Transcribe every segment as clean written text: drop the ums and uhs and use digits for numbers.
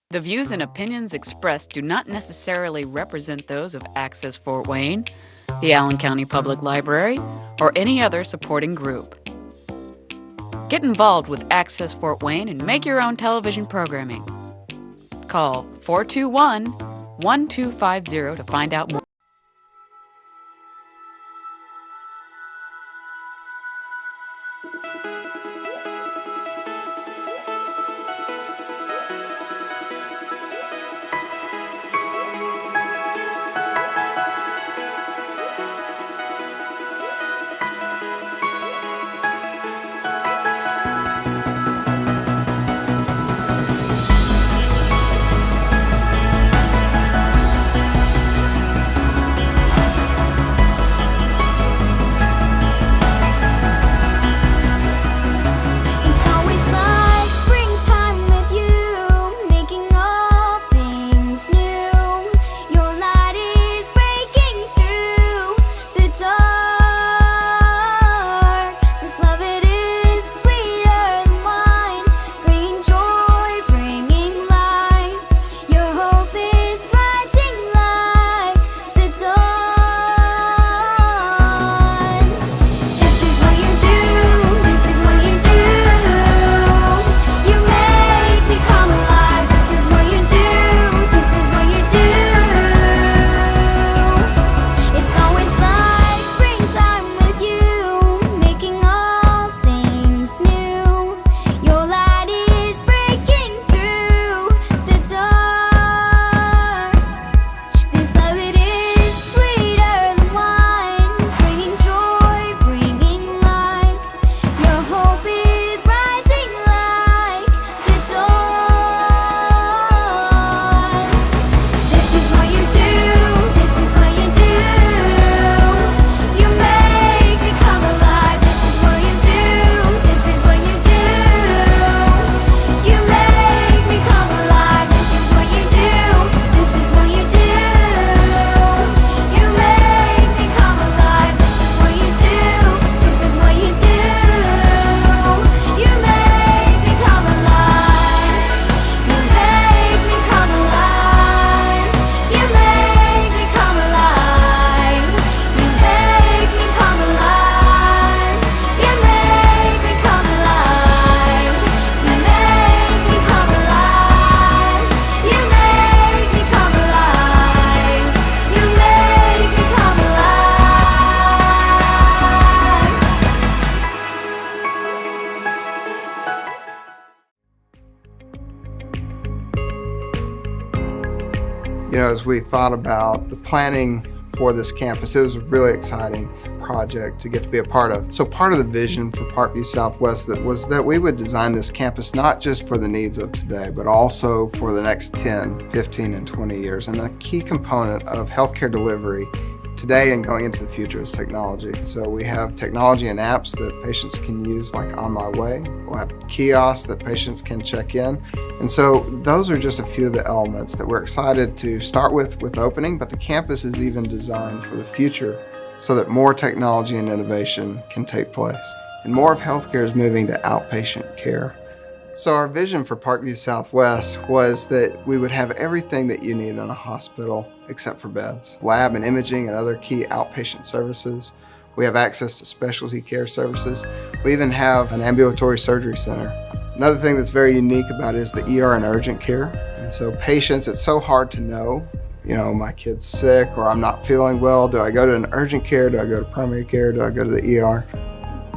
The views and opinions expressed do not necessarily represent those of Access Fort Wayne, the Allen County Public Library, or any other supporting group. Get involved with Access Fort Wayne and make your own television programming. Call 421-1250 to find out more. As we thought about the planning for this campus, it was a really exciting project to get to be a part of. So part of the vision for Parkview Southwest was that we would design this campus not just for the needs of today, but also for the next 10, 15, and 20 years. And a key component of healthcare delivery today and going into the future is technology. So we have technology and apps that patients can use, like On My Way. We'll have kiosks that patients can check in. And so those are just a few of the elements that we're excited to start with opening, but the campus is even designed for the future so that more technology and innovation can take place. And more of healthcare is moving to outpatient care. So our vision for Parkview Southwest was that we would have everything that you need in a hospital except for beds. Lab and imaging and other key outpatient services. We have access to specialty care services. We even have an ambulatory surgery center. Another thing that's very unique about it is the ER and urgent care. And so patients, it's so hard to know, my kid's sick or I'm not feeling well. Do I go to an urgent care? Do I go to primary care? Do I go to the ER?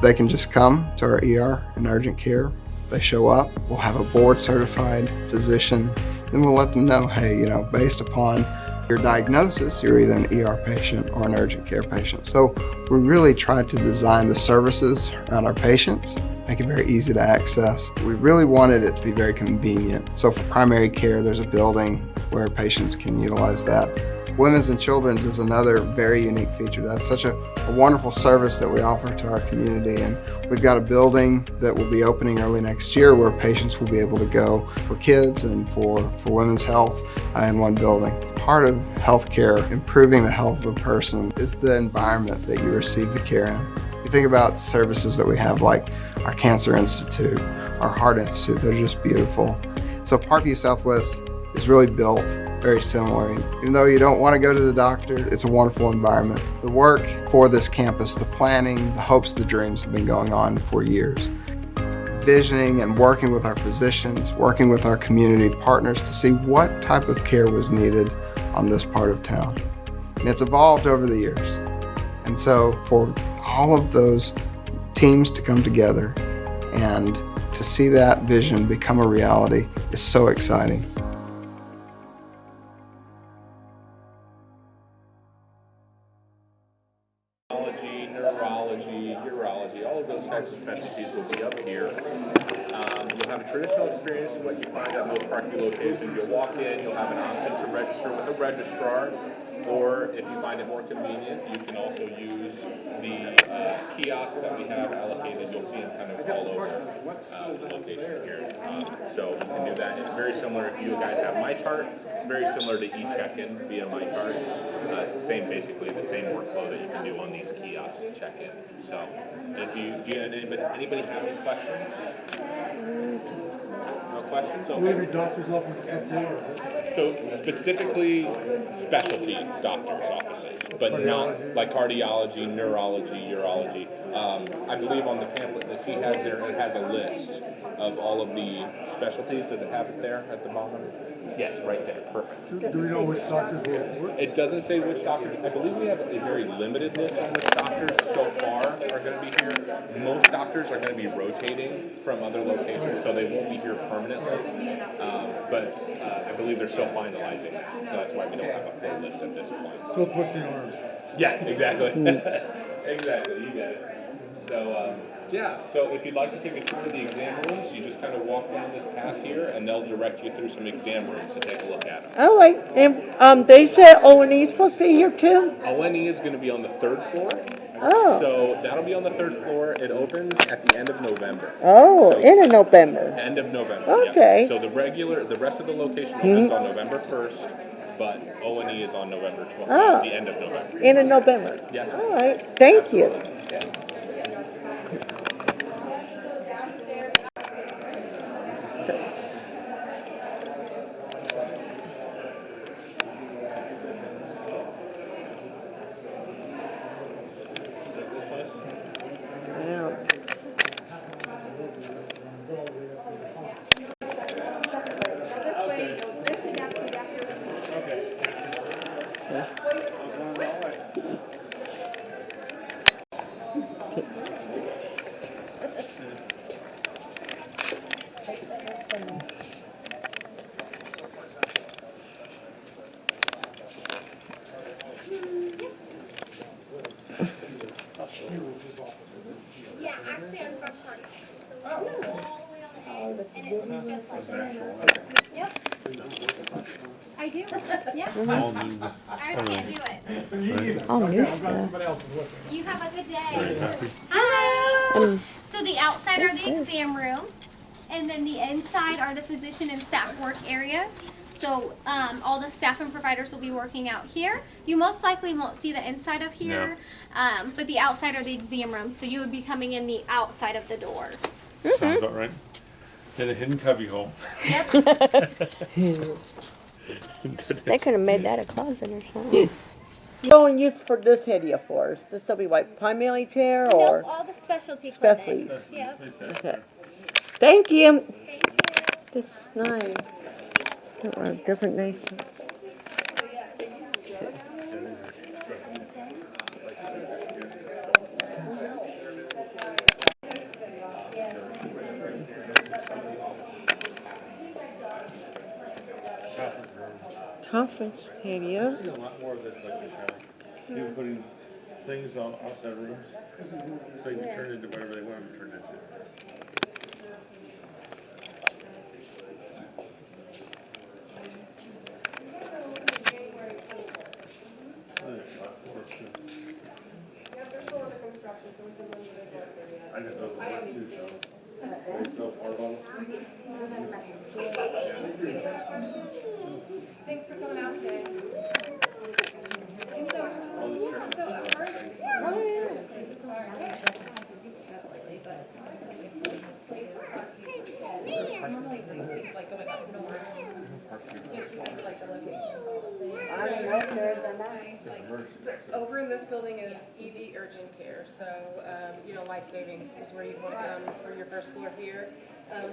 They can just come to our ER and urgent care. They show up, we'll have a board certified physician, then we'll let them know, hey, based upon your diagnosis, you're either an ER patient or an urgent care patient. So we really tried to design the services around our patients, make it very easy to access. We really wanted it to be very convenient. So for primary care, there's a building where patients can utilize that. Women's and Children's is another very unique feature. That's such a wonderful service that we offer to our community, and we've got a building that will be opening early next year where patients will be able to go for kids and for women's health in one building. Part of healthcare, improving the health of a person, is the environment that you receive the care in. You think about services that we have like our Cancer Institute, our Heart Institute, they're just beautiful. So Parkview Southwest is really built very similarly. Even though you don't want to go to the doctor, it's a wonderful environment. The work for this campus, the planning, the hopes, the dreams have been going on for years. Visioning and working with our physicians, working with our community partners to see what type of care was needed on this part of town. And it's evolved over the years. And so for all of those teams to come together and to see that vision become a reality is so exciting. Neurology, Urology, all of those types of specialties will be up here. You'll have a traditional experience, what you find at most Parkview locations. You'll walk in, you'll have an option to register with a registrar, or if you find it more convenient, you can also use the kiosks that we have allocated. You'll see them kind of all over the location here. So you can do that. It's very similar. If you guys have MyChart, it's very similar to e-check-in via MyChart. It's the same, basically, the same workflow that you can do on these kiosks to check in. So, if anybody have any questions? No questions? Okay. Will there be doctor's offices up there? So specifically specialty doctors' offices, but not like cardiology, neurology, urology. I believe on the pamphlet that she has there, it has a list of all of the specialties. Does it have it there at the bottom? Yes, right there. Perfect. Do we know which doctors will work? It doesn't say which doctors. I believe we have a very limited list on which doctors so far are going to be here. Most doctors are going to be rotating from other locations, so they won't be here permanently. But I believe they're still finalizing that. So that's why we don't have a full list at this point. So twisting arms. Yeah, exactly. Exactly, you get it. So, yeah, so if you'd like to take a tour of the exam rooms, you just kind of walk down this path here, and they'll direct you through some exam rooms to take a look at them. All right, and they said O&E is supposed to be here too? O&E is going to be on the 3rd floor. Oh. So that'll be on the 3rd floor. It opens at the end of November. Oh, So- in November. End of November. Okay. Yeah. So the rest of the location opens on November 1st, but O&E is on November 12th, Oh. the end of November. In November. Yes. All right, thank you. Yeah. Yeah. Yeah, actually I'm from Parkview. All the way on the A. And it looks just like that. Yep. I do. Yeah. I just can't do it. All new stuff. You have a good day. Hello. So the outside are the exam rooms, and then the inside are the physician and staff work areas. So all the staff and providers will be working out here. You most likely won't see the inside of here, but the outside are the exam rooms. So you would be coming in the outside of the doors. Sounds about right. In a hidden cubbyhole. Yep. They could have made that a closet or something. No one used for this area for us. This will be like primarily chair or Nope, all the specialty specialties. clinics. Yep. Okay. Thank you. Thank you. This is nice. There are different nice. Conference area. I see a lot more of this like the show. People putting things on outside rooms so you can turn into whatever they want them to turn into. I just know the work too, so. They sell part of Thanks for coming out today. all the churches. Over in this building is ED urgent care, so, life-saving is where you want to come for your first floor here.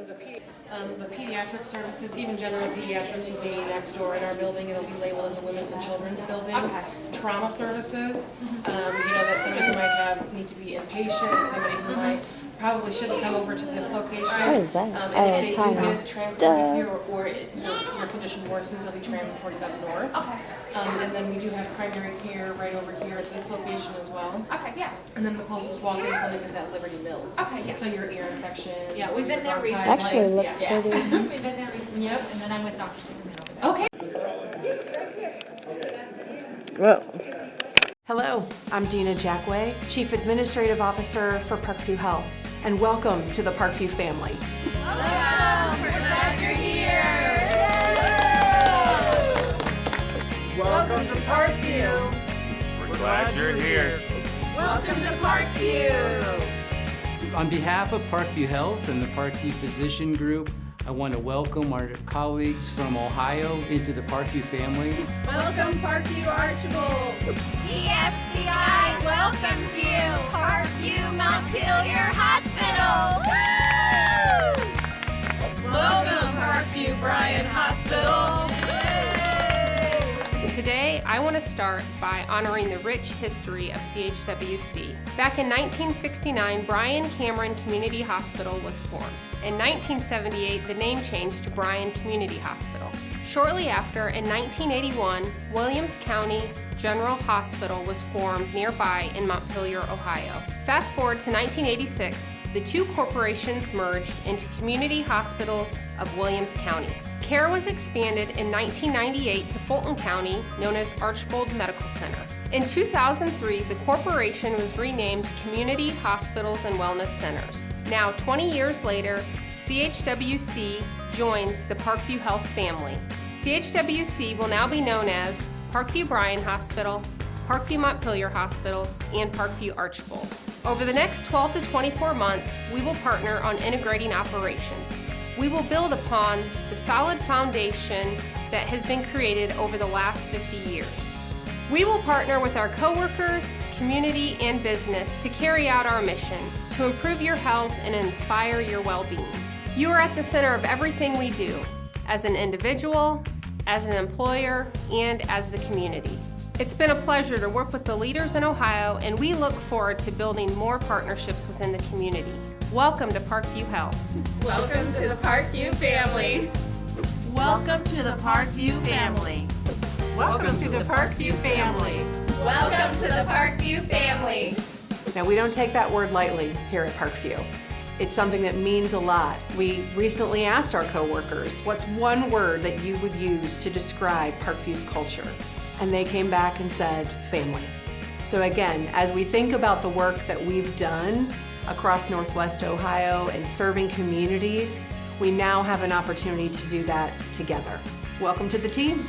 The pediatric services, even general pediatrics, will be next door in our building. It'll be labeled as a women's and children's building. Okay. Trauma services, that somebody who might need to be inpatient, somebody who might probably shouldn't come over to this location. What is that? And if they do get transported here or your condition worsens, they'll be transported up north. Okay. And then we do have primary care right over here at this location as well. Okay, yeah. And then the closest walk-in clinic is at Liberty Mills. Okay, yes. So your ear infections. Yeah, we've been there recently. Actually, looks pretty. We've been there recently. Yep. And then I'm with Dr. Superman over there. Okay. Well, Hello, I'm Dina Jackway, Chief Administrative Officer for Parkview Health, and welcome to the Parkview family. Welcome. We're glad you're here. Welcome to Parkview. We're glad you're here. Welcome to Parkview. On behalf of Parkview Health and the Parkview Physician Group, I want to welcome our colleagues from Ohio into the Parkview family. Welcome, Parkview Archibald. PFCI welcomes you, Parkview Montpelier Hospital. Woo! Welcome, Parkview Bryan Hospital. Today, I want to start by honoring the rich history of CHWC. Back in 1969, Bryan Cameron Community Hospital was formed. In 1978, the name changed to Bryan Community Hospital. Shortly after, in 1981, Williams County General Hospital was formed nearby in Montpelier, Ohio. Fast forward to 1986, the two corporations merged into Community Hospitals of Williams County. Care was expanded in 1998 to Fulton County, known as Archbold Medical Center. In 2003, the corporation was renamed Community Hospitals and Wellness Centers. Now, 20 years later, CHWC joins the Parkview Health family. CHWC will now be known as Parkview Bryan Hospital, Parkview Montpelier Hospital, and Parkview Archbold. Over the next 12 to 24 months, we will partner on integrating operations. We will build upon the solid foundation that has been created over the last 50 years. We will partner with our coworkers, community, and business to carry out our mission to improve your health and inspire your well-being. You are at the center of everything we do, as an individual, as an employer, and as the community. It's been a pleasure to work with the leaders in Ohio, and we look forward to building more partnerships within the community. Welcome to Parkview Health. Welcome to the Parkview family. Welcome to the Parkview family. Welcome to the Parkview family. Welcome to the Parkview family. Now, we don't take that word lightly here at Parkview. It's something that means a lot. We recently asked our coworkers, what's one word that you would use to describe Parkview's culture? And they came back and said, family. So again, as we think about the work that we've done across Northwest Ohio and serving communities, we now have an opportunity to do that together. Welcome to the team.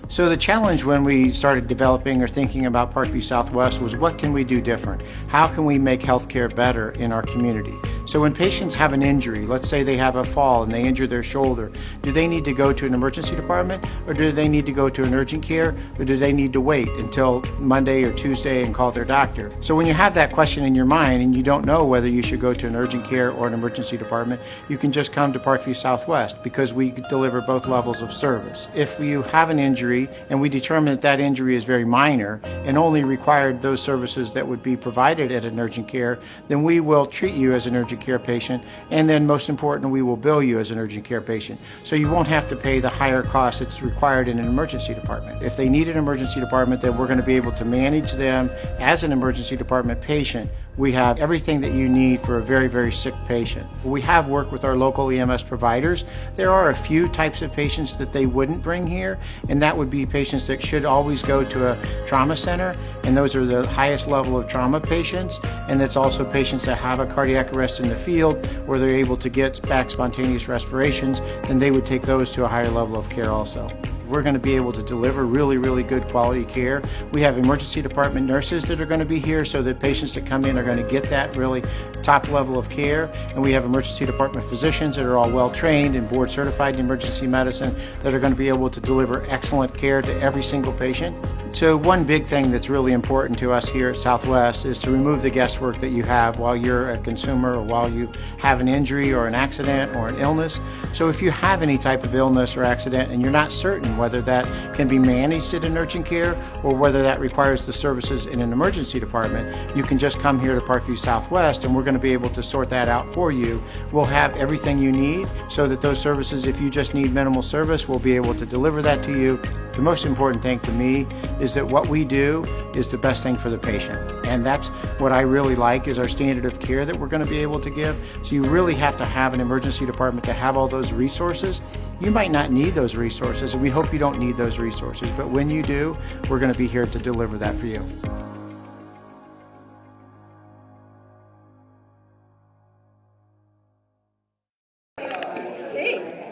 So the challenge when we started developing or thinking about Parkview Southwest was, what can we do different? How can we make healthcare better in our community? So when patients have an injury, let's say they have a fall and they injure their shoulder, do they need to go to an emergency department, or do they need to go to an urgent care, or do they need to wait until Monday or Tuesday and call their doctor? So when you have that question in your mind and you don't know whether you should go to an urgent care or an emergency department, you can just come to Parkview Southwest, because we deliver both levels of service. If you have an injury and we determine that that injury is very minor and only required those services that would be provided at an urgent care, then we will treat you as an urgent care patient, and then most important, we will bill you as an urgent care patient. So you won't have to pay the higher cost that's required in an emergency department. If they need an emergency department, then we're going to be able to manage them as an emergency department patient. We have everything that you need for a very, very sick patient. We have worked with our local EMS providers. There are a few types of patients that they wouldn't bring here, and that would be patients that should always go to a trauma center, and those are the highest level of trauma patients, and that's also patients that have a cardiac arrest in the field where they're able to get back spontaneous respirations, then they would take those to a higher level of care also. we're going to be able to deliver really, really good quality care. We have emergency department nurses that are going to be here so that patients that come in are going to get that really top level of care. And we have emergency department physicians that are all well trained and board certified in emergency medicine that are going to be able to deliver excellent care to every single patient. So one big thing that's really important to us here at Southwest is to remove the guesswork that you have while you're a consumer or while you have an injury or an accident or an illness. So if you have any type of illness or accident and you're not certain whether that can be managed at an urgent care or whether that requires the services in an emergency department, you can just come here to Parkview Southwest and we're going to be able to sort that out for you. We'll have everything you need so that those services, if you just need minimal service, we'll be able to deliver that to you. The most important thing to me is that what we do is the best thing for the patient. And that's what I really like is our standard of care that we're going to be able to give. So you really have to have an emergency department to have all those resources. You might not need those resources, and we hope you don't need those resources. But when you do, we're going to be here to deliver that for you.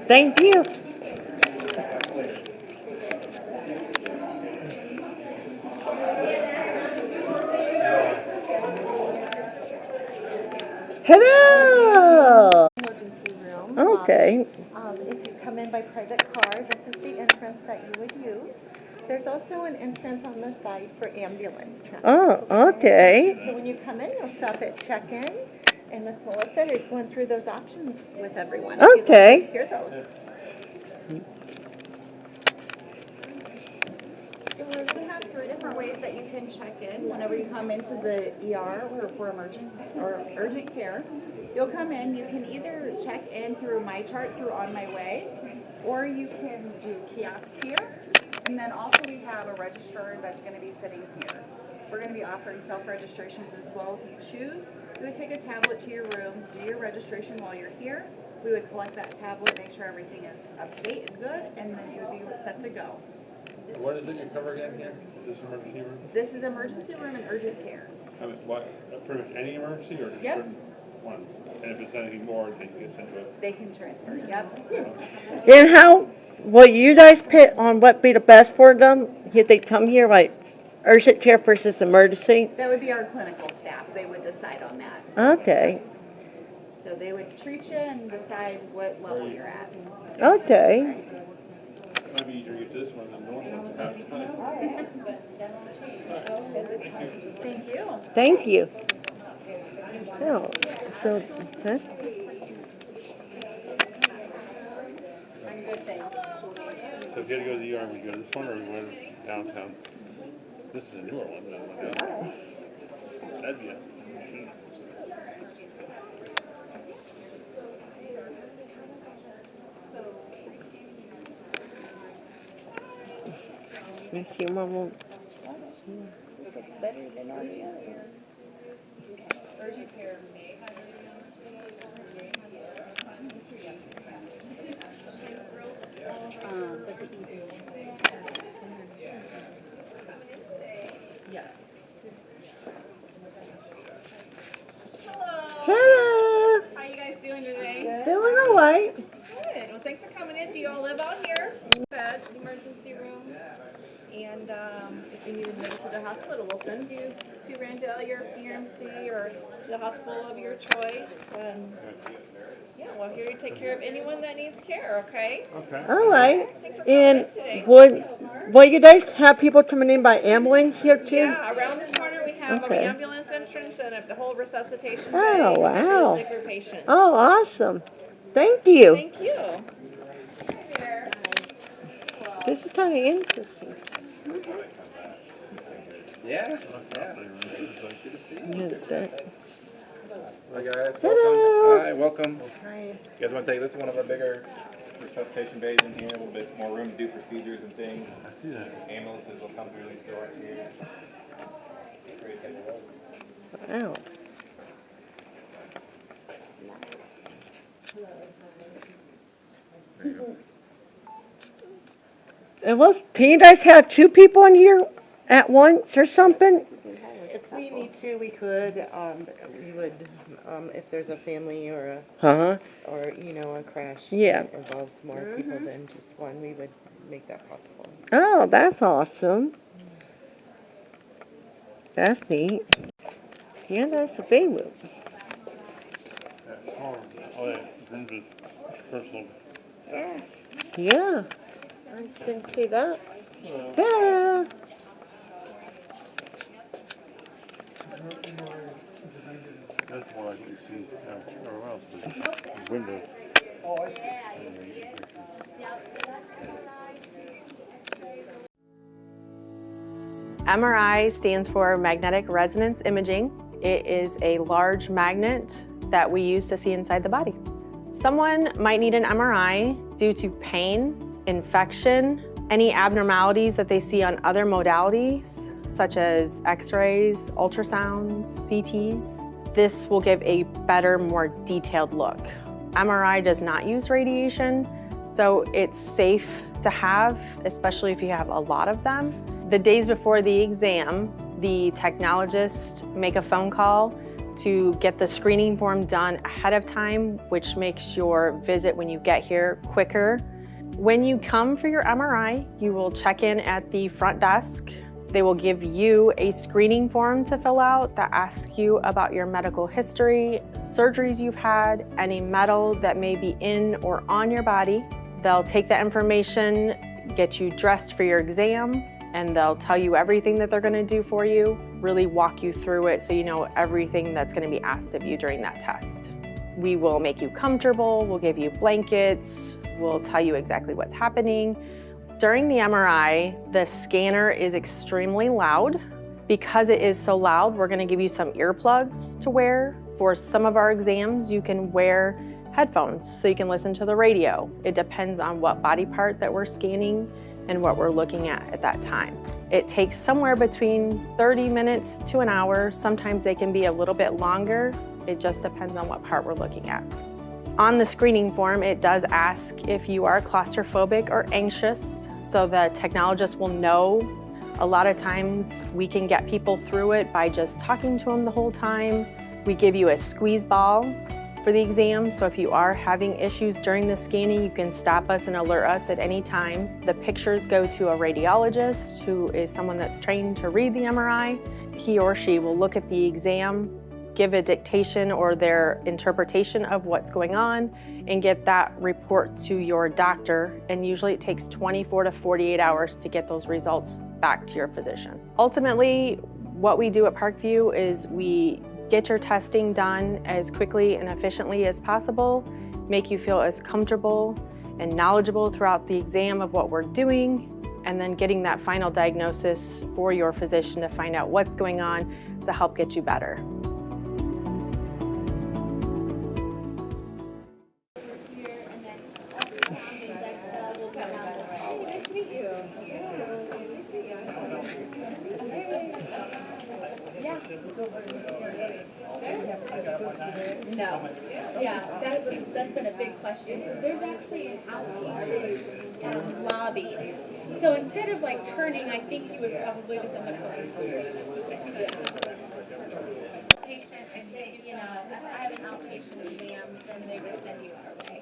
Thank you. Hello. Emergency room. Okay. If you come in by private car, this is the entrance that you would use. There's also an entrance on the side for ambulance traffic. Oh, okay. So when you come in, you'll stop at check-in, and Ms. Melissa is going through those options with everyone. If you'd like Okay. to hear those. We have 3 different ways that you can check in whenever you come into the ER or for emergency or urgent care. You'll come in, you can either check in through My Chart through On My Way, or you can do kiosk here. And then also we have a registrar that's going to be sitting here. We're going to be offering self-registrations as well if you choose. You would take a tablet to your room, do your registration while you're here. We would collect that tablet, make sure everything is up to date and good, and then you would be set to go. What is it you cover again here? This emergency room? This is emergency room and urgent care. I mean, what, pretty much any emergency or just Yep. certain ones? And if it's anything more, they can get sent to it? They can transfer, yep. And how will you guys pick on what be the best for them if they come here, like urgent care versus emergency? That would be our clinical staff. They would decide on that. Okay. So they would treat you and decide what level you're at. Okay. It might be easier to get this one than the normal one. Thank you. Thank you. Oh, so that's Good things. So if you had to go to the ER, would you go to this one or go downtown? This is a newer one than the other. That'd be it. let's see, Mama. This looks better than all the others. Urgent care may have Hello. How you guys doing today? Doing all right. Good. Well, thanks for coming in. Do you all live out here? Bed, emergency room. And if you need admitted to the hospital, we'll send you to Randall, your EMC, or the hospital of your choice. And yeah, we're here to take care of anyone that needs care, okay? Okay. All right. Thanks for coming And in today. would you guys have people coming in by ambulance here too? Yeah, around the corner we have Okay. an ambulance entrance and the whole resuscitation Oh, bay wow. for the sicker patients. Oh, awesome. Thank you. Thank you. This is kind of interesting. Yeah. Good to see you. Yeah, that- Hi guys, welcome. Hello. Hi, welcome. Hi. You guys want to take this one of our bigger resuscitation bays in here, a little bit more room to do procedures and things. I see that. Ambulances will come through these doors here. Wow. And can you guys have 2 people in here at once or something? If we need to, we could. We would, if there's a family or or a crash that involves more people than just one, we would make that possible. Oh, that's awesome. That's neat. Yeah, that's a big one. Personal. Yeah. I can see that. Yeah. That's more like you see everywhere else, but windows. MRI stands for magnetic resonance imaging. It is a large magnet that we use to see inside the body. Someone might need an MRI due to pain, infection, any abnormalities that they see on other modalities, such as X-rays, ultrasounds, CTs. This will give a better, more detailed look. MRI does not use radiation, so it's safe to have, especially if you have a lot of them. The days before the exam, the technologists make a phone call to get the screening form done ahead of time, which makes your visit when you get here quicker. When you come for your MRI, you will check in at the front desk. They will give you a screening form to fill out that asks you about your medical history, surgeries you've had, any metal that may be in or on your body. They'll take that information, get you dressed for your exam, and they'll tell you everything that they're gonna do for you, really walk you through it so you know everything that's gonna be asked of you during that test. We will make you comfortable, we'll give you blankets, we'll tell you exactly what's happening. During the MRI, the scanner is extremely loud. Because it is so loud, we're gonna give you some earplugs to wear. For some of our exams, you can wear headphones so you can listen to the radio. It depends on what body part that we're scanning and what we're looking at that time. It takes somewhere between 30 minutes to an hour. Sometimes they can be a little bit longer. It just depends on what part we're looking at. On the screening form, it does ask if you are claustrophobic or anxious, so the technologist will know. A lot of times we can get people through it by just talking to them the whole time. We give you a squeeze ball for the exam, so if you are having issues during the scanning, you can stop us and alert us at any time. The pictures go to a radiologist, who is someone that's trained to read the MRI. He or she will look at the exam, give a dictation or their interpretation of what's going on, and get that report to your doctor. And usually it takes 24 to 48 hours to get those results back to your physician. Ultimately, what we do at Parkview is we get your testing done as quickly and efficiently as possible, make you feel as comfortable and knowledgeable throughout the exam of what we're doing, and then getting that final diagnosis for your physician to find out what's going on to help get you better. No. Yeah, that's been a big question. There's actually an outpatient lobby. So instead of like turning, I think you would probably just end up going straight. Yeah. Patient, and then, I have an outpatient exam, then they would send you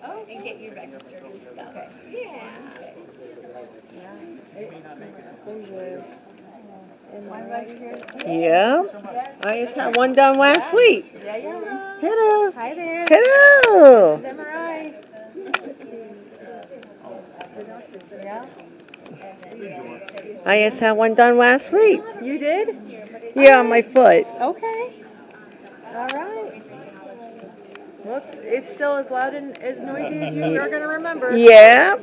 our way and get you registered and stuff. Okay. Yeah. Yeah. I just had one done last week. Yeah, yeah. Hello. Hi there. Hello. This is MRI. Yeah. I just had one done last week. You did? Yeah, on my foot. Okay. All right. Well, it's still as loud and as noisy as you are going to remember. Yeah.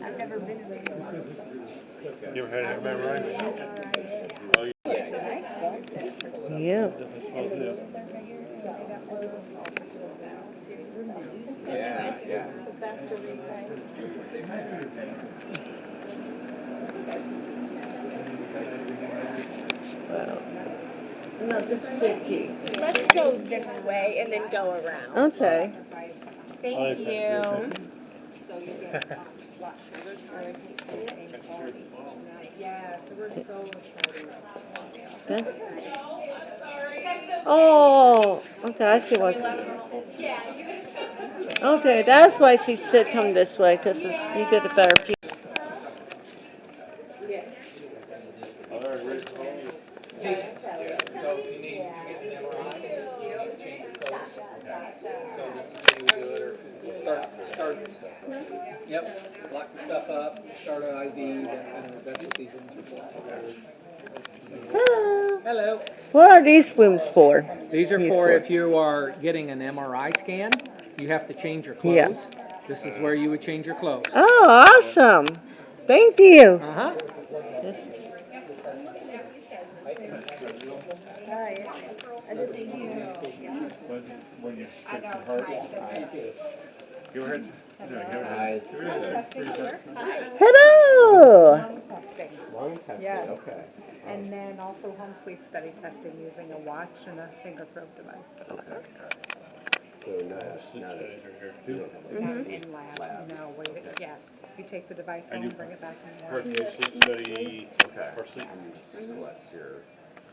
I've never been in there. You ever had an MRI? Oh, yeah. Yeah. No, this is safety. Let's go this way and then go around. Okay. Thank you. Yeah, so we're so excited. Okay. Oh, okay, I see what's... Okay, that's why she said come this way, because you get a better view. Patient. So if you need to get an MRI, change your clothes. So this is how you do it, or start. Yep, lock your stuff up, start an IV, that's what these rooms are for. Hello. Hello. What are these rooms for? These are for if you are getting an MRI scan, you have to change your clothes. Yeah. This is where you would change your clothes. Oh, awesome. Thank you. Uh-huh. Yes. Hi. I just think When you stick your heart, go ahead. Hello. Lung testing, yeah. Okay. And then also home sleep study testing using a watch and a finger probe device. Okay. So not in lab. No, wait, yeah. You take the device home, bring it back in the lab. Parkview sleep study, for sleep.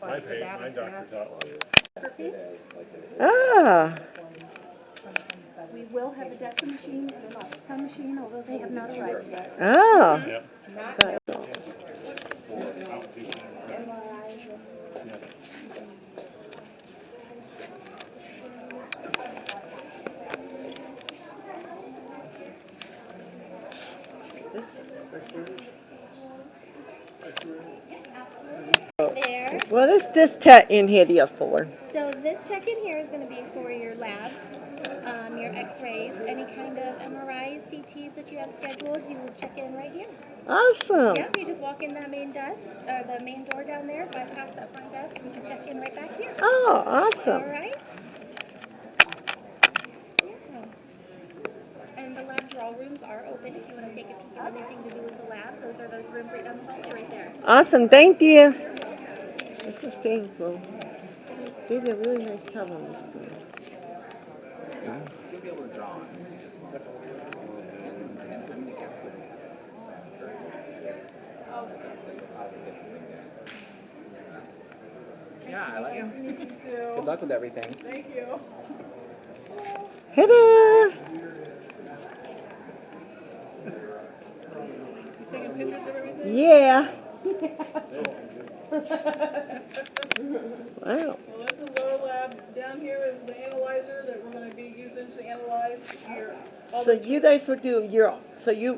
My doctor thought. Ah. We will have a DEXA machine and an ultrasound machine, although they have not arrived yet. Oh. Yep. There. What is this tech in here for? So this check-in here is going to be for your labs, your X-rays, any kind of MRIs, CTs that you have scheduled. You will check in right here. Awesome. Yep, you just walk in that main desk, or the main door down there, bypass that front desk, and you can check in right back here. Oh, awesome. All right. Yeah. And the lab draw rooms are open if you want to take a peek at anything to do with the lab. Those are those rooms right down the hallway right there. Awesome. Thank you. This is painful. They did a really nice job on this one. You'll be able to draw. Yeah, I like it. Good luck with everything. Thank you. Hello. You taking pictures of everything? Yeah. Wow. Well, this is our lab. Down here is the analyzer that we're going to be using to analyze your. So you guys would do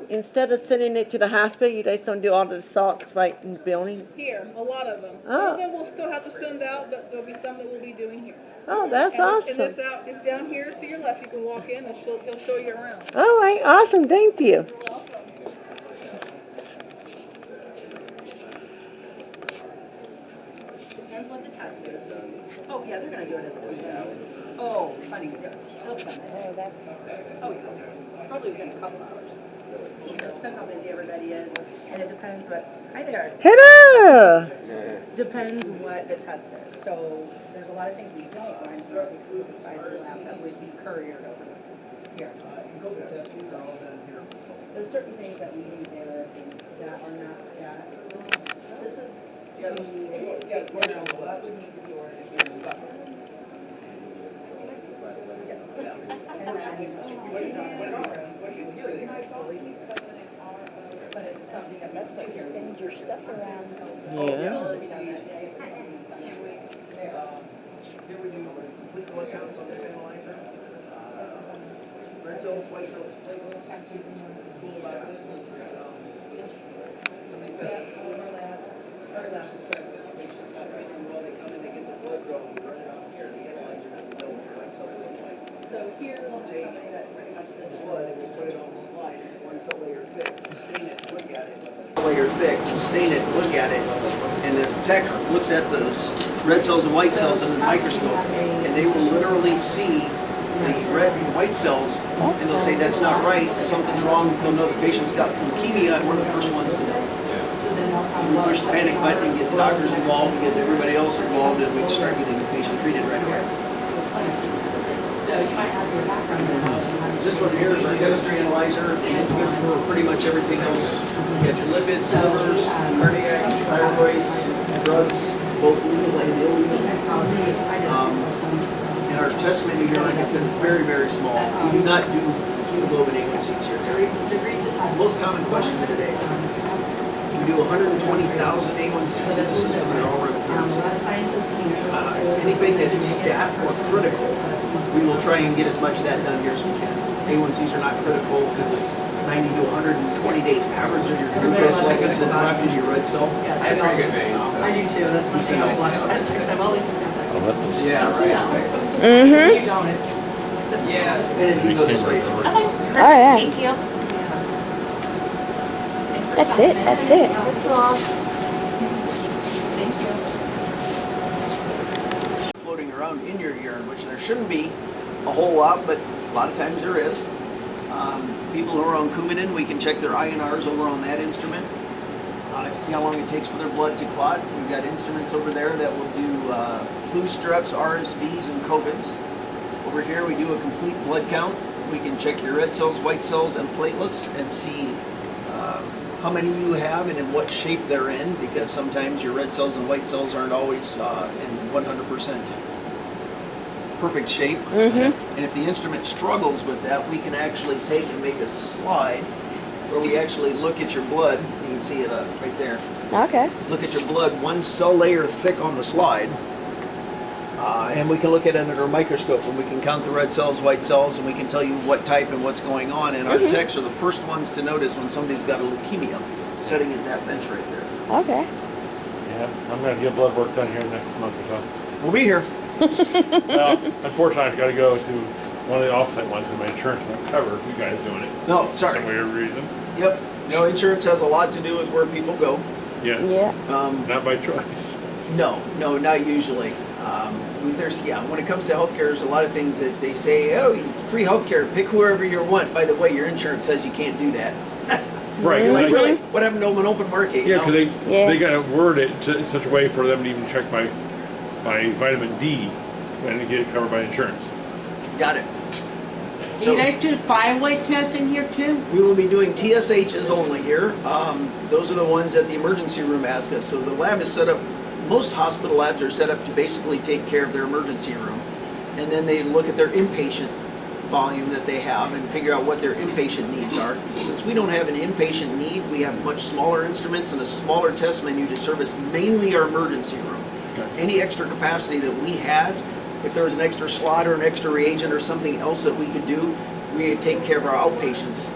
instead of sending it to the hospital, you guys don't do all the salts right in the building? Here, a lot of them. Oh. Some of them we'll still have to send out, but there'll be some that we'll be doing here. Oh, that's awesome. And this down here to your left, you can walk in and he'll show you around. All right, awesome. Thank you. Depends what the test is. Oh, yeah, they're gonna do it as a window. Oh, funny, they'll come in. Oh, yeah, probably within a couple hours. It just depends how busy everybody is, and it depends what, hi there. Hello. Depends what the test is. So there's a lot of things we don't find the size of the lab that would be couriered over here. So there's certain things that we do there that are not stat. This is what would need to be ordered here. What are you doing? But it's something that's like here. Send your stuff around. Yeah. Here we do complete blood counts on this analyzer. Red cells, white cells, platelets. What's cool about this is somebody's got suspects that the patient's got right and well, they come in, they get the blood drawn, we run it out here, the analyzer doesn't know what the white cells look like. So here We'll take pretty much this blood and we put it on the slide, one cell layer thick, stain it, look at it. Layer thick, stain it, look at it, and the tech looks at those red cells and white cells in the microscope, and they will literally see the red and white cells, and they'll say that's not right, something's wrong, they'll know the patient's got leukemia, and we're the first ones to know. We push the panic button and get the doctors involved, and get everybody else involved, and we start getting the patient treated right away. This one here is our chemistry analyzer. It's good for pretty much everything else. You got your lipids, livers, cardiacs, thyroids, drugs, both legal and illegal. And our test menu here, like I said, is very, very small. We do not do hemoglobin A1Cs here. Most common question of the day. We do 120,000 A1Cs in the system that all run anything that is stat or critical, we will try and get as much of that done here as we can. A1Cs are not critical because it's 90 to 120 day average of your glucose levels that dropped into your red cell. I have pretty good veins. So. I do too. That's We send all this out. I said, well, at least I got that. Yeah, right. Mm-hmm. You don't. It's yeah. And you go this way. Oh, yeah. Thank you. That's it. That's it. Floating around in your urine, which there shouldn't be a whole lot, but a lot of times there is. People who are on Coumadin, we can check their INRs over on that instrument to see how long it takes for their blood to clot. We've got instruments over there that will do flu, streps, RSVs, and COVIDs. Over here we do a complete blood count. We can check your red cells, white cells, and platelets and see how many you have and in what shape they're in, because sometimes your red cells and white cells aren't always in 100% perfect shape. And if the instrument struggles with that, we can actually take and make a slide where we actually look at your blood. You can see it right there. Okay. Look at your blood one cell layer thick on the slide. And we can look at it under a microscope, and we can count the red cells, white cells, and we can tell you what type and what's going on. And our techs are the first ones to notice when somebody's got a leukemia sitting at that bench right there. Okay. Yeah, I'm going to get blood work done here next month or so. We'll be here. Well, unfortunately, I've got to go to one of the offsite ones because my insurance won't cover you guys doing it. No, sorry. For some weird reason. Yep. No, insurance has a lot to do with where people go. Yeah. Yeah. Not by choice. No, not usually. When it comes to healthcare, there's a lot of things that they say, oh, free healthcare, pick whoever you want. By the way, your insurance says you can't do that. Right. Like, really? What happened to an open market? Yeah, because they got to word it in such a way for them to even check my vitamin D and to get it covered by insurance. Got it. Do you guys do 5-way testing here too? We will be doing TSHs only here. Those are the ones that the emergency room ask us. So the lab is set up, most hospital labs are set up to basically take care of their emergency room. And then they look at their inpatient volume that they have and figure out what their inpatient needs are. Since we don't have an inpatient need, we have much smaller instruments and a smaller test menu to service mainly our emergency room. Okay. Any extra capacity that we had, if there was an extra slot or an extra reagent or something else that we could do, we take care of our outpatients.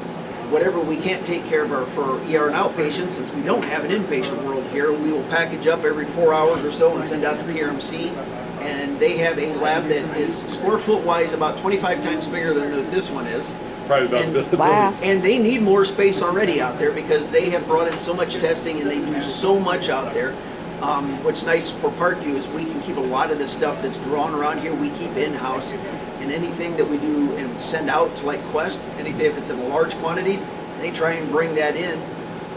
Whatever we can't take care of for ER and outpatients, since we don't have an inpatient world here, we will package up every 4 hours or so and send out to PRMC. And they have a lab that is square foot wise about 25 times bigger than this one is. Probably about Wow. And they need more space already out there because they have brought in so much testing and they do so much out there. What's nice for Parkview is we can keep a lot of the stuff that's drawn around here, we keep in-house. And anything that we do and send out to like Quest, anything if it's in large quantities, they try and bring that in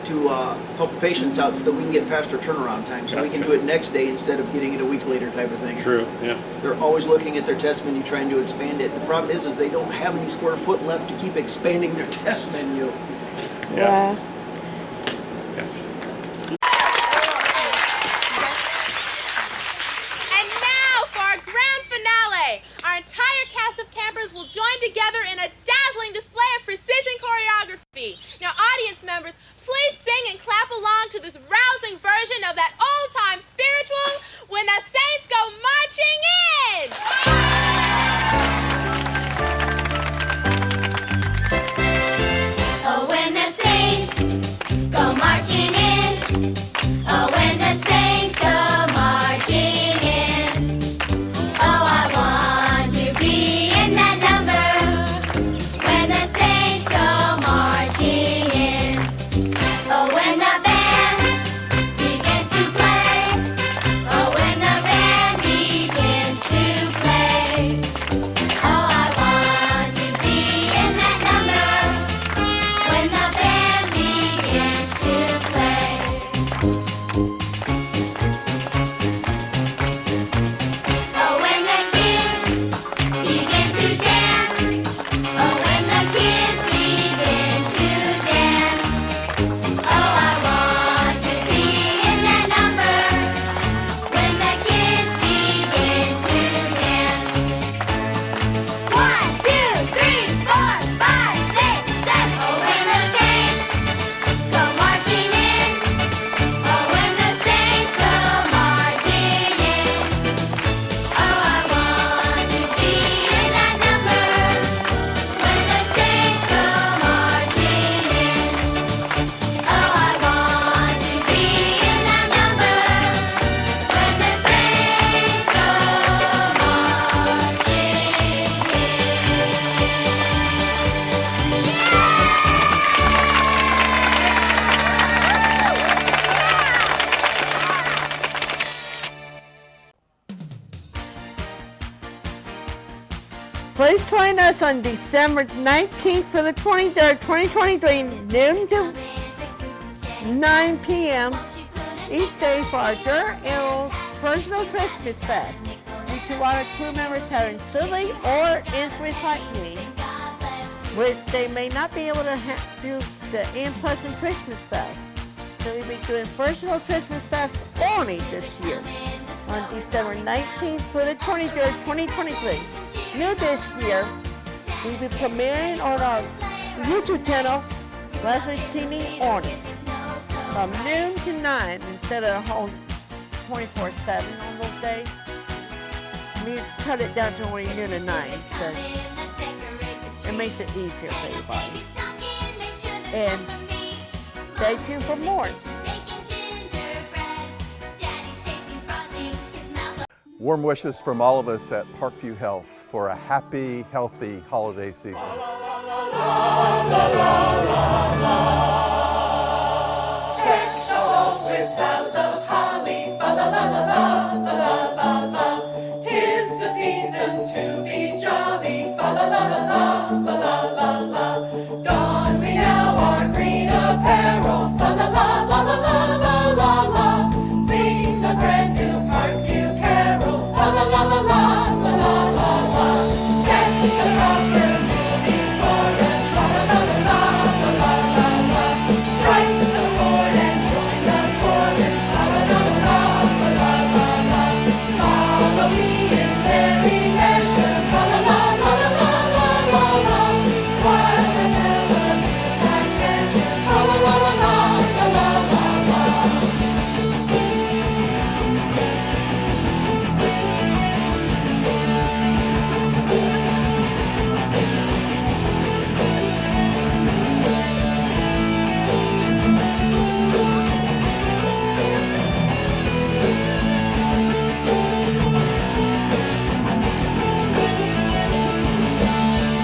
to help the patients out so that we can get faster turnaround time. So we can do it next day instead of getting it a week later type of thing. True, yeah. They're always looking at their test menu trying to expand it. The problem is they don't have any square foot left to keep expanding their test menu. Yeah. And now for our grand finale. Our entire cast of campers will join together in a dazzling display of precision choreography. Now, audience members, please sing and clap along to this rousing version of that old-time spiritual, When the Saints Go Marching In. Oh, when the saints go marching in. Oh, when the saints go marching in. Oh, I want to be in that number. When the saints go marching in. Oh, when the band begins to play. Oh, when the band Please join us on December 19th to the 23rd, 2023, noon to 9 p.m. each day for our third annual personal Christmas fest. Each one of crew members having surgery or instruments like me, which they may not be able to do the in-person Christmas fest. So we'll be doing personal Christmas fest only this year on December 19th to the 23rd, 2023. New this year, we'll be premiering on our YouTube channel, Wesley TV only, from noon to 9 instead of the whole 24/7 on those days. We cut it down to only noon to 9, so it makes it easier for everybody. And stay tuned for more. Warm wishes from all of us at Parkview Health for a happy, healthy holiday season. Deck the halls with boughs of holly, fa la la la la la la la. 'Tis the season to be jolly, fa la la la la la la la. Don we now our green apparel, fa la la la la la la la. Sing the brand new Parkview carol, fa la la la la la la la. Set the proper mood before us, fa la la la la la la la. Strike the chord and join the chorus, fa la la la la la la. Follow me in very measure, fa la la la la la la la. While the melody I treasure, fa la la la la la la la.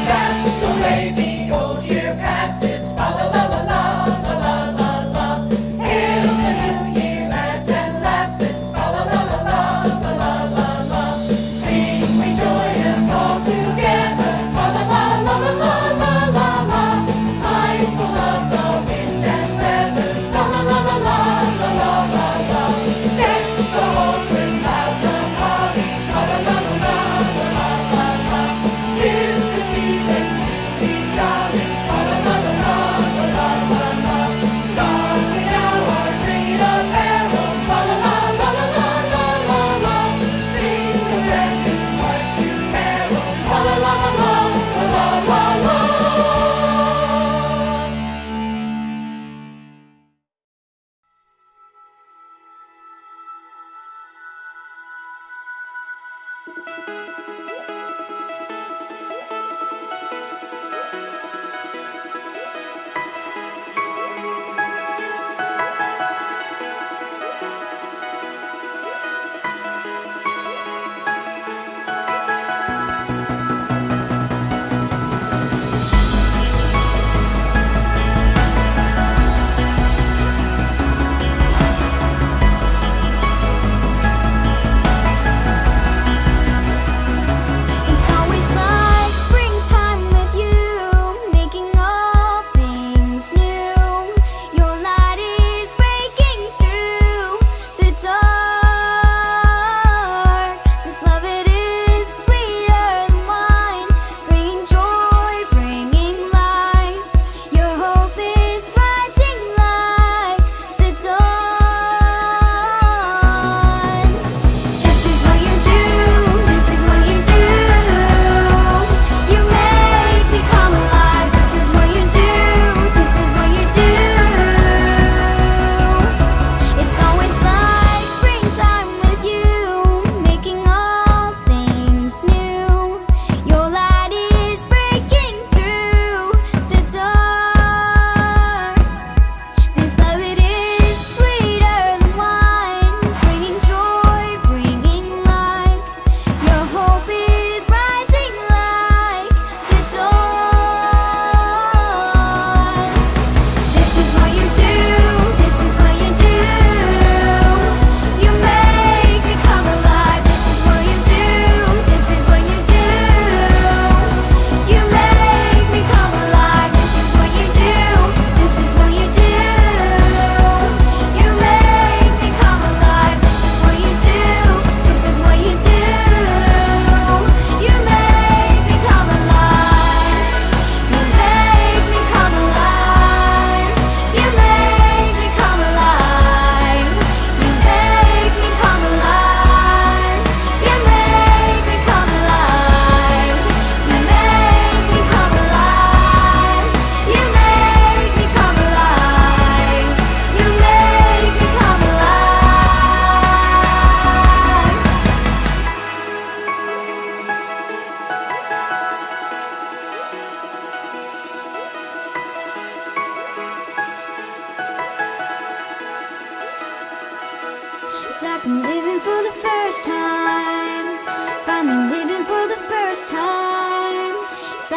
Fast away the old year passes, fa la la la la la la la la. Hail the new year, lads and lasses, fa la la la la la la la la. Sing we joyous all together, fa la la la la la la la la. Mindful of the wind and weather, fa la la la la la la la la. Deck the halls with boughs of holly, fa la la la la la la la. 'Tis the season to be jolly, fa la la la la la la la. Don we now our green apparel, fa la la la la la la la. Sing the brand new Parkview carol, fa la la la la la la la.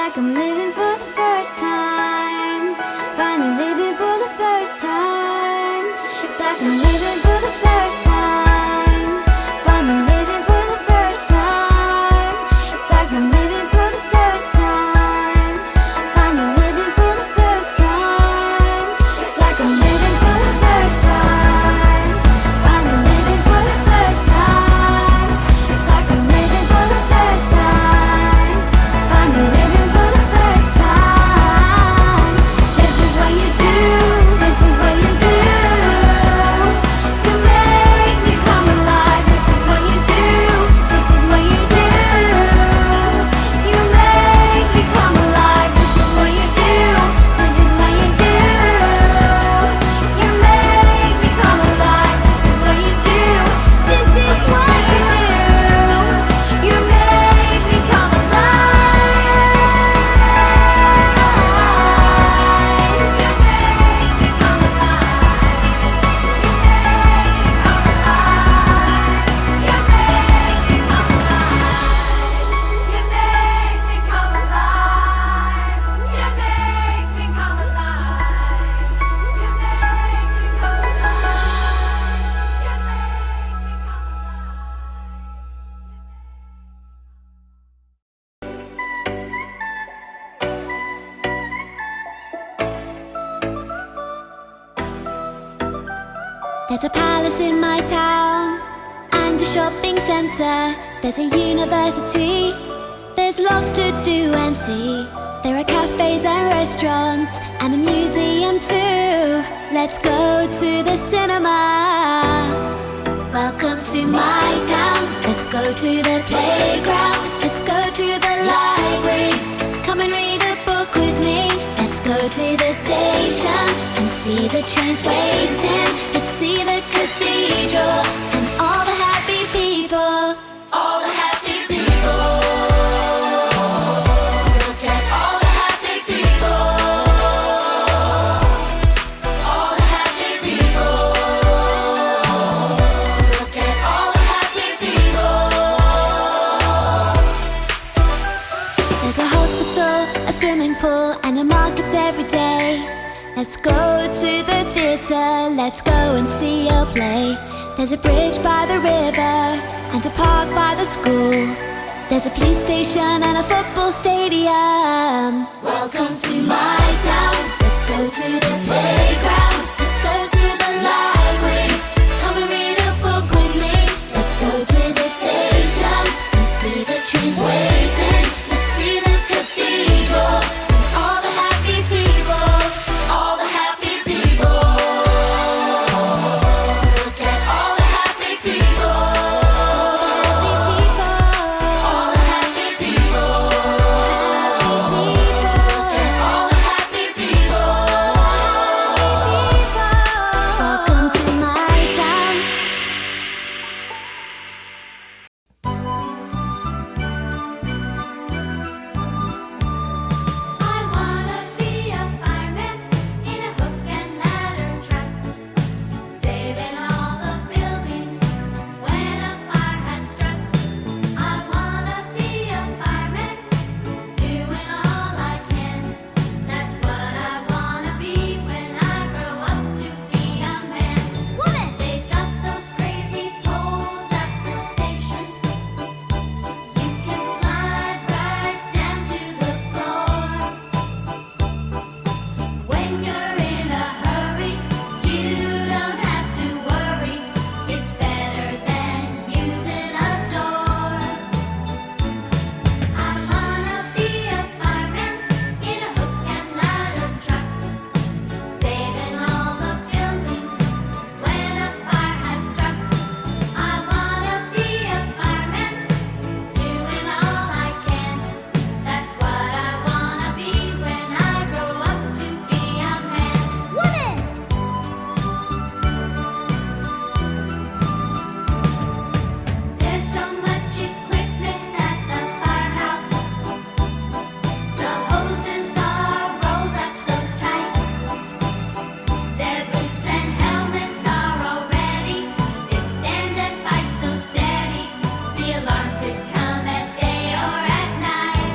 like I'm living for the first time. Finally living for the first time. It's like I'm living for the first time. Finally living for the first time. It's like I'm living for the first time. Finally living for the first time. It's like I'm living for the first time. Finally living for the first time. It's like I'm living for the first time. Finally living for the first time. This is what you do. This is what you do. You make me come alive. This is what you do. This is what you do. You make me come alive. This is what you do. This is what you do. You make me come alive. This is what you do. This is what you do. You make me come There's a palace in my town and a shopping centre. There's a university. There's lots to do and see. There are cafes and restaurants and a museum too. Let's go to the cinema. Welcome to my town. Let's go to the playground. Let's go to the library. Come and read a book with me. Let's go to the station and see the trains waiting. Let's see the cathedral and all the happy people. All the happy people. Look at all the happy people. All the happy people. Look at all the happy people. There's a hospital, a swimming pool, and a market every day. Let's go to the theatre, let's go and see a play. There's a bridge by the river and a park by the school. There's a police station and a football stadium. Welcome to my town. Let's go to the playground. Let's go to the library. Come and read a book with me. Let's go to the station and see the trains waiting. Let's see the cathedral and all the happy people. All the happy people. Look at all the happy people. All the happy people. Look at all the happy people. Welcome to my town. I wanna be a fireman in a hook and ladder truck, saving all the buildings when a fire has struck. I wanna be a fireman, doing all I can. That's what I wanna be when I grow up to be a man. Woman! They've got those crazy poles at the station. You can slide right down to the floor. When you're in a hurry, you don't have to worry. It's better than using a door. I wanna be a fireman in a hook and ladder truck, saving all the buildings when a fire has struck. I wanna be a fireman, doing all I can. That's what I wanna be when I grow up to be a man. Woman! There's so much equipment at the firehouse. The hoses are rolled up so tight. Their boots and helmets are all ready. They stand and fight so steady. The alarm could come at day or at night.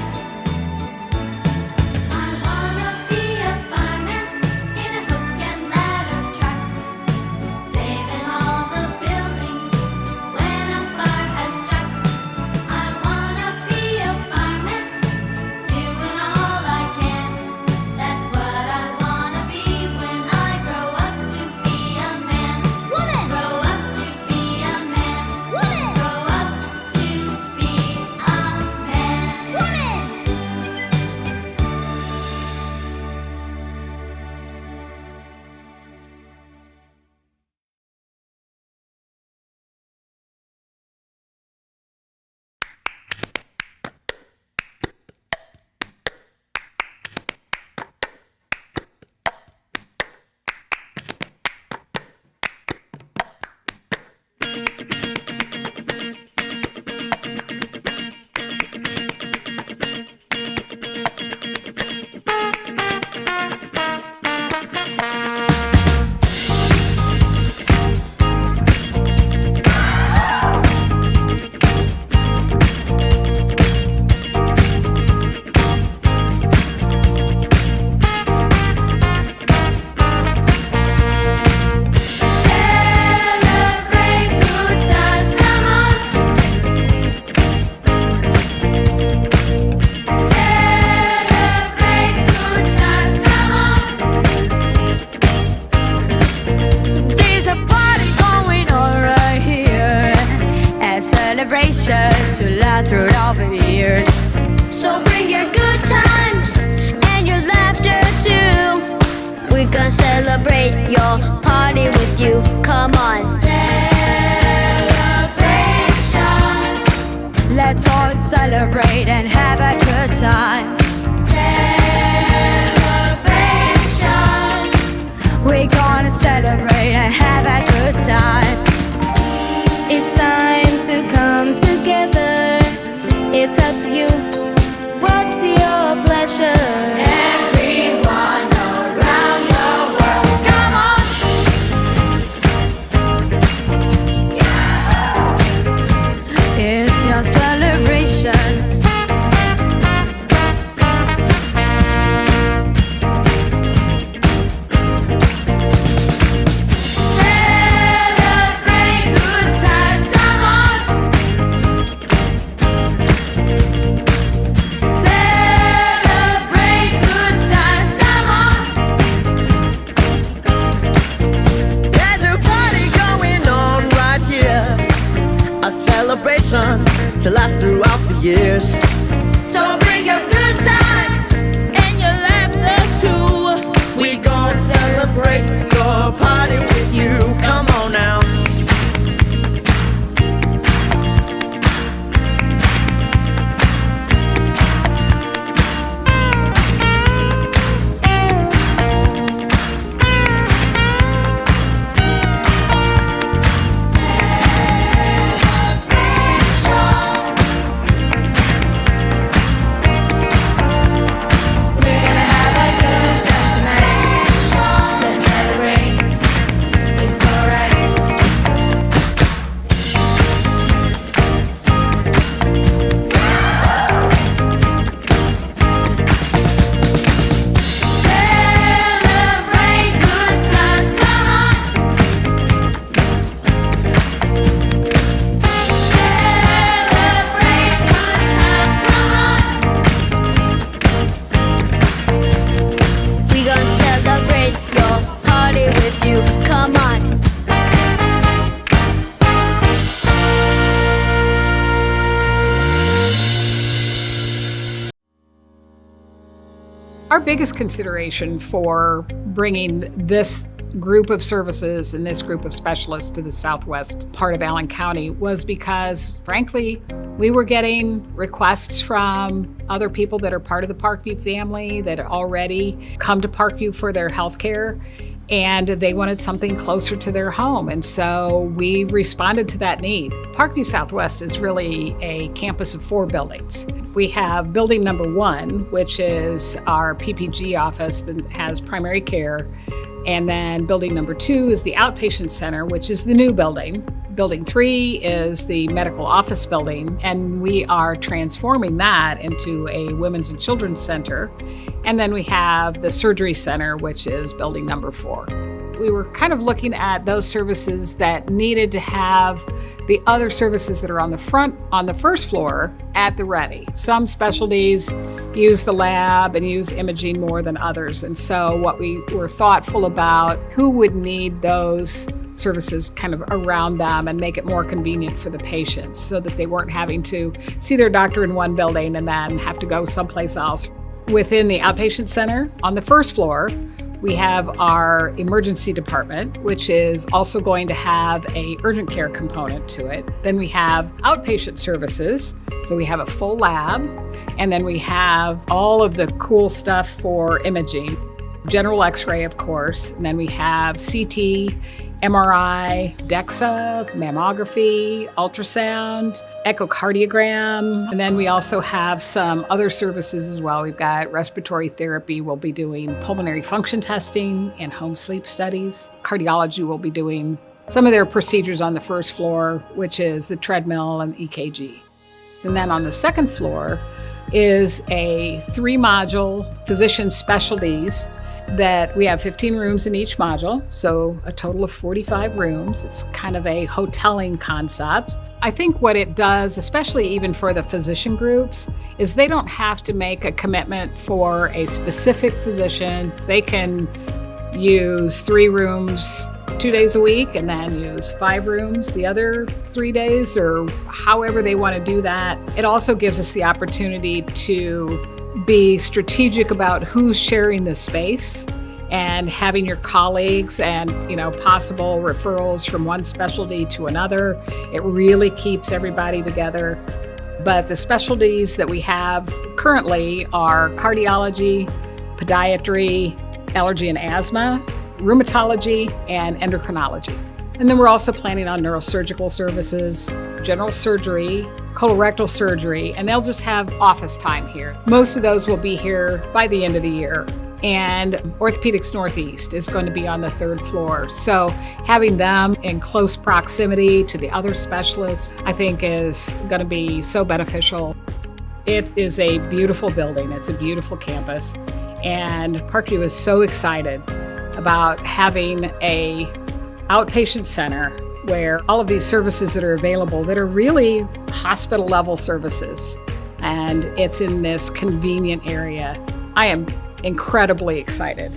celebration to last throughout the years. So bring your good times and your laughter too. We're gonna celebrate your party with you. Come on. Celebration. Let's all celebrate and have a good time. Celebration. We're gonna celebrate and have a good time. It's time to come together. It's up to you. What's your pleasure? Everyone around the world, come on! Yeah. It's your celebration. Celebrate good times, come on! Celebrate good times, come on! There's a party going on right here, a celebration to last throughout the years. So bring your good times and your laughter too. We gon' celebrate your party with you. Come on now. We're gonna have a good time tonight. Let's celebrate. It's alright. Celebrate good times, come on. Celebrate good times, come on. We gonna celebrate your party with you. Come on. Our biggest consideration for bringing this group of services and this group of specialists to the southwest part of Allen County was because, frankly, we were getting requests from other people that are part of the Parkview family that already come to Parkview for their health care, and they wanted something closer to their home. And so we responded to that need. Parkview Southwest is really a campus of 4 buildings. We have building number 1, which is our PPG office that has primary care. And then building number 2 is the outpatient center, which is the new building. Building 3 is the medical office building, and we are transforming that into a women's and children's center. And then we have the surgery center, which is building number 4. We were kind of looking at those services that needed to have the other services that are on the first floor at the ready. Some specialties use the lab and use imaging more than others. And so what we were thoughtful about, who would need those services kind of around them and make it more convenient for the patients so that they weren't having to see their doctor in one building and then have to go someplace else. Within the outpatient center, on the first floor, we have our emergency department, which is also going to have an urgent care component to it. Then we have outpatient services, so we have a full lab, and then we have all of the cool stuff for imaging. General X-ray, of course, and then we have CT, MRI, DEXA, mammography, ultrasound, echocardiogram, and then we also have some other services as well. We've got respiratory therapy. We'll be doing pulmonary function testing and home sleep studies. Cardiology will be doing some of their procedures on the first floor, which is the treadmill and EKG. And then on the second floor is a 3-module physician specialties that we have 15 rooms in each module, so a total of 45 rooms. It's kind of a hoteling concept. I think what it does, especially even for the physician groups, is they don't have to make a commitment for a specific physician. They can use 3 rooms 2 days a week and then use 5 rooms the other 3 days, or however they want to do that. It also gives us the opportunity to be strategic about who's sharing the space and having your colleagues and, possible referrals from one specialty to another. It really keeps everybody together. But the specialties that we have currently are cardiology, podiatry, allergy and asthma, rheumatology, and endocrinology. And then we're also planning on neurosurgical services, general surgery, colorectal surgery, and they'll just have office time here. Most of those will be here by the end of the year. And Orthopedics Northeast is going to be on the 3rd floor. So having them in close proximity to the other specialists, I think is going to be so beneficial. It is a beautiful building. It's a beautiful campus. And Parkview is so excited about having a outpatient center where all of these services that are available that are really hospital level services, and it's in this convenient area. I am incredibly excited.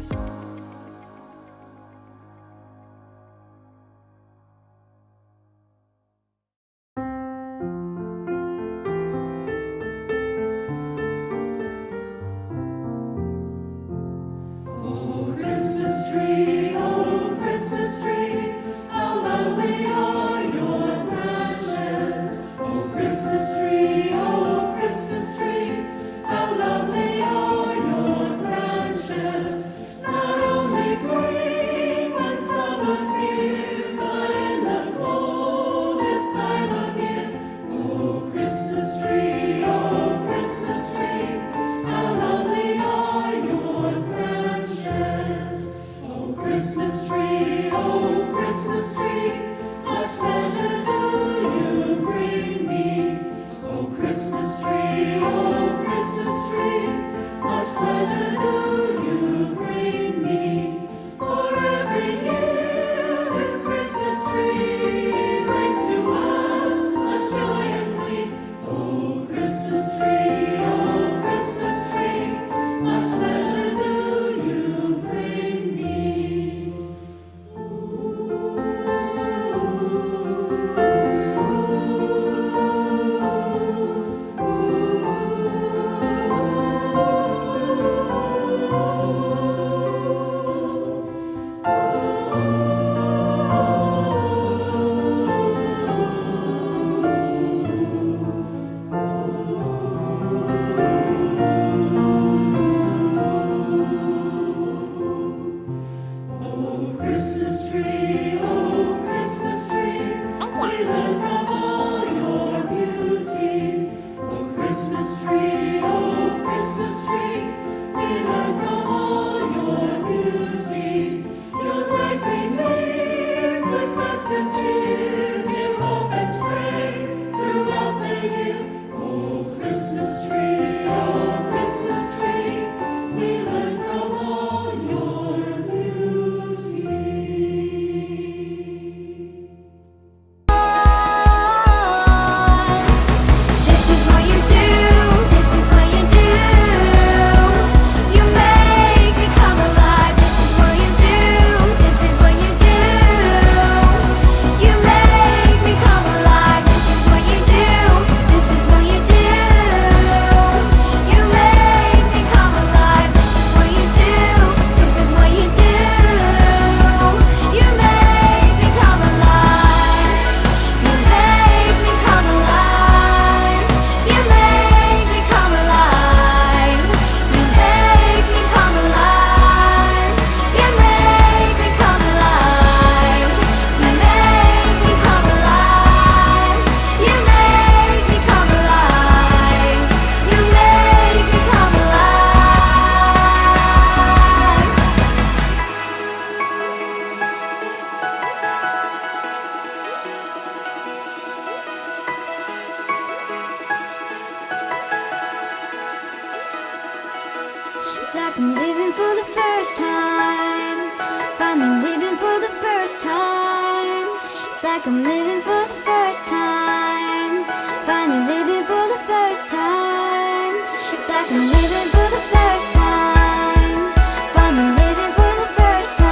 It's like I'm living for the first time. Finally living for the first time. It's like I'm living for the first time. Finally living for the first time. It's like I'm living for the first time. Finally living for the first time.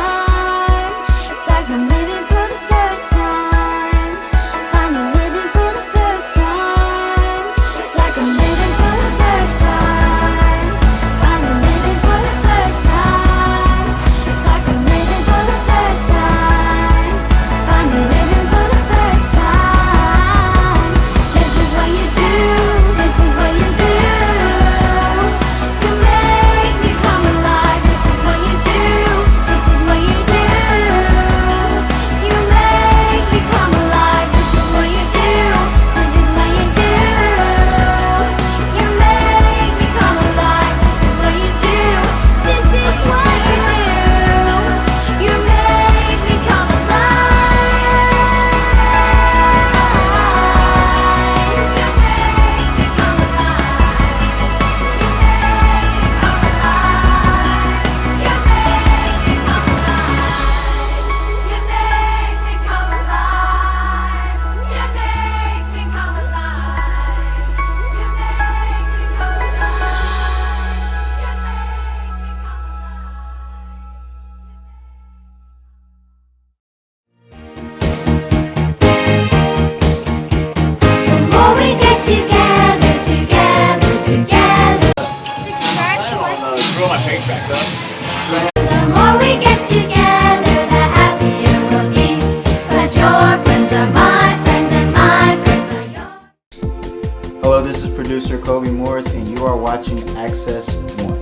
producer Kobe Morris, and you are watching Access One.